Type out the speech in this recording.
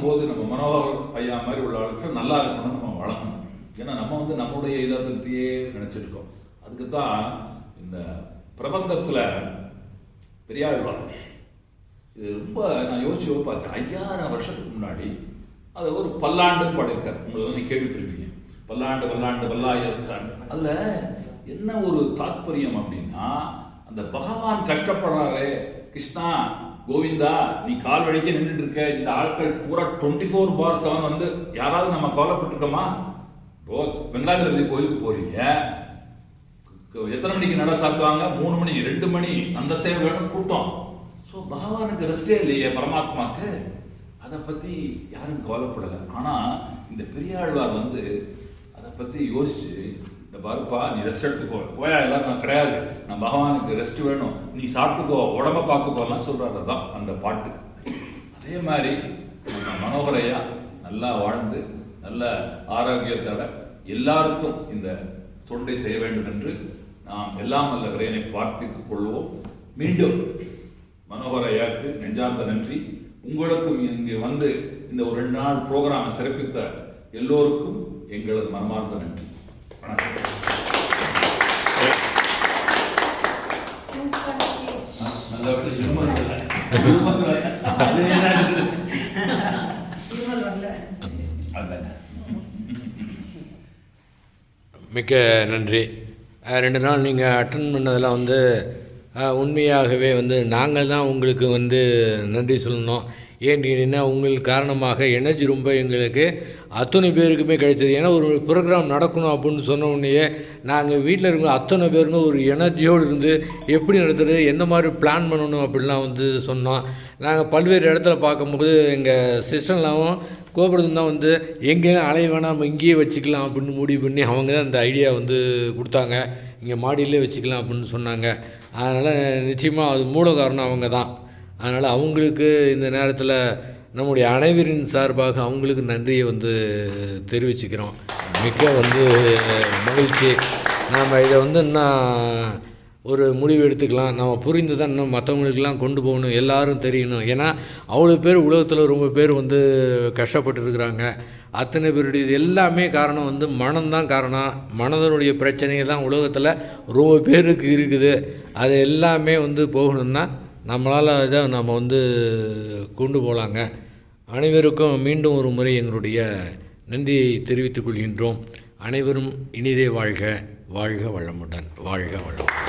வளர்க்கும்போது நம்ம மனோகர் ஐயா மாதிரி உள்ள ஆட்கள் நல்லா இருக்கணும்னு நம்ம வளர்க்கணும். ஏன்னா நம்ம வந்து நம்முடைய இதை பற்றியே நினச்சிருக்கோம். அதுக்கு தான் இந்த பிரபந்தத்தில் பெரியாழ்வார் இது ரொம்ப நான் யோசிச்சு பார்த்தேன். 5000 வருஷத்துக்கு முன்னாடி அதை ஒரு பல்லாண்டுன்னு பாடியிருக்காரு. உங்களுக்கு நீ கேள்விப்பட்டிருப்பீங்க, பல்லாண்டு பல்லாண்டு பல்லாயிரத்தாண்டு. அதில் என்ன ஒரு தாத்பரியம் அப்படின்னா, அந்த பகவான் கஷ்டப்படுறாரு, கிருஷ்ணா கோவிந்தா நீ கால் வழிக்க நின்றுட்டு இருக்க, இந்த ஆட்கள் பூரா 24/7 வந்து யாராவது நம்ம கவலைப்பட்டிருக்கோமா? இப்போ வெங்கடாஜலபதி கோயிலுக்கு போறீங்க, எத்தனை மணிக்கு நட சாத்துவாங்க? 3 மணி 2 மணி அந்த சேவை வேணும் கூட்டம். ஸோ பகவானுக்கு ரெஸ்டே இல்லையே பரமாத்மாக்கு, அதை பற்றி யாரும் கவலைப்படலை. ஆனால் இந்த பெரியாழ்வார் வந்து அதை பற்றி யோசிச்சு, இந்த பாருப்பா நீ ரெஸ்ட் எடுத்துக்கோ, போயா எல்லாரும் நான் கிடையாது, நான் பகவானுக்கு ரெஸ்ட் வேணும், நீ சாப்பிட்டுக்கோ, உடம்ப பார்த்துக்கோலாம் சொல்கிறாரு. தான் அந்த பாட்டு. அதே மாதிரி நம்ம மனோகரையா நல்லா வாழ்ந்து நல்ல ஆரோக்கியத்தோட எல்லாருக்கும் இந்த தொண்டை செய்ய வேண்டும் என்று நாம் எல்லாம் நல்ல இறைவனை பிரார்த்தித்துக் கொள்வோம். மீண்டும் மனோகரையாக்கு நெஞ்சார்ந்த நன்றி. உங்களுக்கும் இங்கு வந்து இந்த ஒரு 2 நாள் ப்ரோக்ராமை சிறப்பித்த எல்லோருக்கும் எங்களது மனமார்ந்த நன்றி. மிக்க நன்றி. 2 நாள் நீங்கள் அட்டன் பண்ணதெல்லாம் வந்து உண்மையாகவே வந்து நாங்கள் தான் உங்களுக்கு வந்து நன்றி சொல்லணும். ஏன்னு கேட்டிங்கன்னா உங்கள் காரணமாக எனர்ஜி ரொம்ப எங்களுக்கு அத்தனை பேருக்குமே கிடைத்தது. ஏன்னா ஒரு ப்ரோக்ராம் நடக்கணும் அப்படின்னு சொன்ன உடனேயே நாங்கள் வீட்டில் இருக்கிற அத்தனை பேருமே ஒரு எனர்ஜியோடு இருந்து எப்படி நடத்துறது, எந்த மாதிரி பிளான் பண்ணணும் அப்படிலாம் வந்து சொன்னோம். நாங்கள் பல்வேறு இடத்துல பார்க்கும்போது எங்கள் சிஸ்டர்லாவும் கோபுரத்தும் தான் வந்து எங்கேயும் அலைய வேணாம், நம்ம இங்கேயே வச்சுக்கலாம் அப்படின்னு முடிவு பண்ணி அவங்க தான் அந்த ஐடியா வந்து கொடுத்தாங்க. இங்கே மாடியிலே வச்சுக்கலாம் அப்படின்னு சொன்னாங்க. அதனால் நிச்சயமாக அது மூல காரணம் அவங்க தான். அதனால் அவங்களுக்கு இந்த நேரத்தில் நம்முடைய அனைவரின் சார்பாக அவங்களுக்கு நன்றியை வந்து தெரிவிச்சுக்கிறோம். மிக்க வந்து மகிழ்ச்சி. நாம் இதை வந்து இன்னும் ஒரு முடிவு எடுத்துக்கலாம். நம்ம புரிந்து தான் இன்னும் மற்றவங்களுக்கெல்லாம் கொண்டு போகணும், எல்லாரும் தெரியணும். ஏன்னா அவ்வளோ பேர் உலகத்தில் ரொம்ப பேர் வந்து கஷ்டப்பட்டுருக்குறாங்க. அத்தனை பேருடைய இது எல்லாமே காரணம் வந்து மனம்தான் காரணம். மனதனுடைய பிரச்சனைகள் தான் உலகத்தில் ரொம்ப பேருக்கு இருக்குது. அது எல்லாமே வந்து போகணுன்னா நம்மளால் இதை நம்ம வந்து கொண்டு போகலாங்க. அனைவருக்கும் மீண்டும் ஒரு முறை எங்களுடைய நன்றியை தெரிவித்துக் கொள்கின்றோம். அனைவரும் இனிதே வாழ்க, வாழ்க வளமுடன், வாழ்க வளமுடன்.